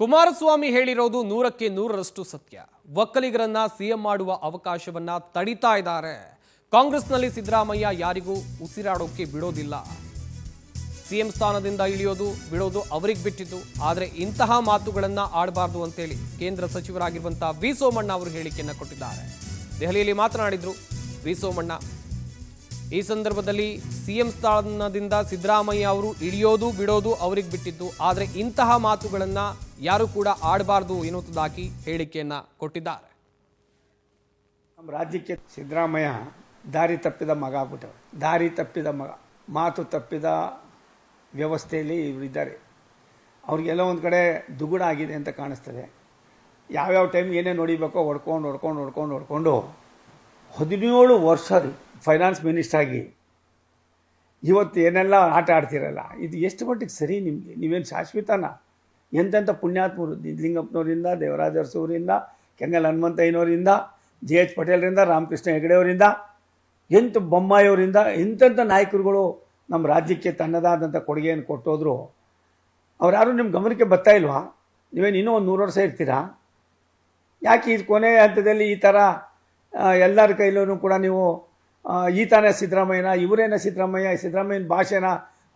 ಕುಮಾರಸ್ವಾಮಿ ಹೇಳಿರೋದು 100ಕ್ಕೆ 100ರಷ್ಟು ಸತ್ಯ. ಒಕ್ಕಲಿಗರನ್ನ ಸಿಎಂ ಮಾಡುವ ಅವಕಾಶವನ್ನ ತಡಿತಾ ಇದ್ದಾರೆ. ಕಾಂಗ್ರೆಸ್ನಲ್ಲಿ ಸಿದ್ದರಾಮಯ್ಯ ಯಾರಿಗೂ ಉಸಿರಾಡೋಕೆ ಬಿಡೋದಿಲ್ಲ. ಸಿಎಂ ಸ್ಥಾನದಿಂದ ಇಳಿಯೋದು ಬಿಡೋದು ಅವರಿಗೆ ಬಿಟ್ಟಿದ್ದು. ಆದರೆ ಇಂತಹ ಮಾತುಗಳನ್ನ ಆಡಬಾರದು ಅಂತೇಳಿ ಕೇಂದ್ರ ಸಚಿವರಾಗಿರುವಂತಹ ವಿ ಸೋಮಣ್ಣ ಅವರು ಹೇಳಿಕೆಯನ್ನ ಕೊಟ್ಟಿದ್ದಾರೆ. ದೆಹಲಿಯಲ್ಲಿ ಮಾತನಾಡಿದ್ರು ವಿ ಸೋಮಣ್ಣ. ಈ ಸಂದರ್ಭದಲ್ಲಿ ಸಿಎಂ ಸ್ಥಾನದಿಂದ ಸಿದ್ದರಾಮಯ್ಯ ಅವರು ಇಳಿಯೋದು ಬಿಡೋದು ಅವರಿಗೆ ಬಿಟ್ಟಿದ್ದು. ಆದರೆ ಇಂತಹ ಮಾತುಗಳನ್ನ ಯಾರು ಕೂಡ ಆಡಬಾರದು ಎನ್ನುವುದಾಗಿ ಹೇಳಿಕೆಯನ್ನ ಕೊಟ್ಟಿದ್ದಾರೆ. ನಮ್ಮ ರಾಜ್ಯಕ್ಕೆ ಸಿದ್ದರಾಮಯ್ಯ ದಾರಿ ತಪ್ಪಿದ ಮಗ ಆಗ್ಬಿಟ್ಟರು. ದಾರಿ ತಪ್ಪಿದ ಮಗ, ಮಾತು ತಪ್ಪಿದ ವ್ಯವಸ್ಥೆಯಲ್ಲಿ ಇವರಿದ್ದಾರೆ. ಅವ್ರಿಗೆಲ್ಲ ಒಂದು ಕಡೆ ದುಗುಡ ಆಗಿದೆ ಅಂತ ಕಾಣಿಸ್ತದೆ. ಯಾವ್ಯಾವ ಟೈಮ್ ಏನೇ ನೋಡಿಬೇಕೋ ಹೊಡ್ಕೊಂಡು 17 ವರ್ಷ ಫೈನಾನ್ಸ್ ಮಿನಿಸ್ಟರ್ ಆಗಿ ಇವತ್ತು ಏನೆಲ್ಲ ಆಟ ಆಡ್ತಿರಲ್ಲ, ಇದು ಎಷ್ಟು ಮಟ್ಟಿಗೆ ಸರಿ? ನಿಮಗೆ ನೀವೇನು ಶಾಶ್ವತನ? ಎಂತೆಂಥ ಪುಣ್ಯಾತ್ಮರು, ಲಿಂಗಪ್ಪನವರಿಂದ, ದೇವರಾಜ ಅರಸೂರಿಂದ, ಕೆಂಗಲ್ ಹನುಮಂತಯ್ಯನವರಿಂದ, JH ಪಟೇಲ್ರಿಂದ, ರಾಮಕೃಷ್ಣ ಹೆಗಡೆಯವರಿಂದ, ಎಂಥ ಬೊಮ್ಮಾಯಿಯವರಿಂದ ಎಂತೆಂಥ ನಾಯಕರುಗಳು ನಮ್ಮ ರಾಜ್ಯಕ್ಕೆ ತನ್ನದಾದಂಥ ಕೊಡುಗೆಯನ್ನು ಕೊಟ್ಟೋದ್ರು. ಅವ್ರು ಯಾರು ನಿಮ್ಮ ಗಮನಕ್ಕೆ ಬರ್ತಾ ಇಲ್ವಾ? ನೀವೇನು ಇನ್ನೂ ಒಂದು 100 ವರ್ಷ ಇರ್ತೀರಾ? ಯಾಕೆ ಈ ಕೊನೆ ಹಂತದಲ್ಲಿ ಈ ಥರ ಎಲ್ಲರ ಕೈಲೂ ಕೂಡ ನೀವು ಈತನೇ ಸಿದ್ದರಾಮಯ್ಯನ, ಇವರೇನ ಸಿದ್ದರಾಮಯ್ಯನ ಭಾಷೆನ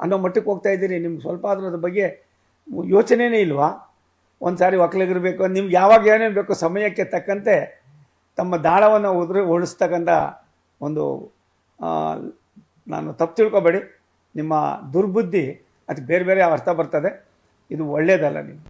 ಅನ್ನೋ ಮಟ್ಟಕ್ಕೆ ಹೋಗ್ತಾ ಇದ್ದೀರಿ. ನಿಮ್ಗೆ ಸ್ವಲ್ಪ ಅದ್ರ ಬಗ್ಗೆ ಯೋಚನೆನೇ ಇಲ್ವಾ? ಒಂದು ಸಾರಿ ಒಕ್ಕಲಿಗರಬೇಕು, ನಿಮ್ಗೆ ಯಾವಾಗ ಏನೇನು ಬೇಕು ಸಮಯಕ್ಕೆ ತಕ್ಕಂತೆ ತಮ್ಮ ದಾಳವನ್ನು ಓಡಿಸ್ತಕ್ಕಂಥ ಒಂದು ನಾನು ತಪ್ಪು ತಿಳ್ಕೊಬೇಡಿ, ನಿಮ್ಮ ದುರ್ಬುದ್ಧಿ ಅದಕ್ಕೆ ಬೇರೆ ಬೇರೆ ಅರ್ಥ ಬರ್ತದೆ. ಇದು ಒಳ್ಳೆಯದಲ್ಲ. ನಿಮ್ಮ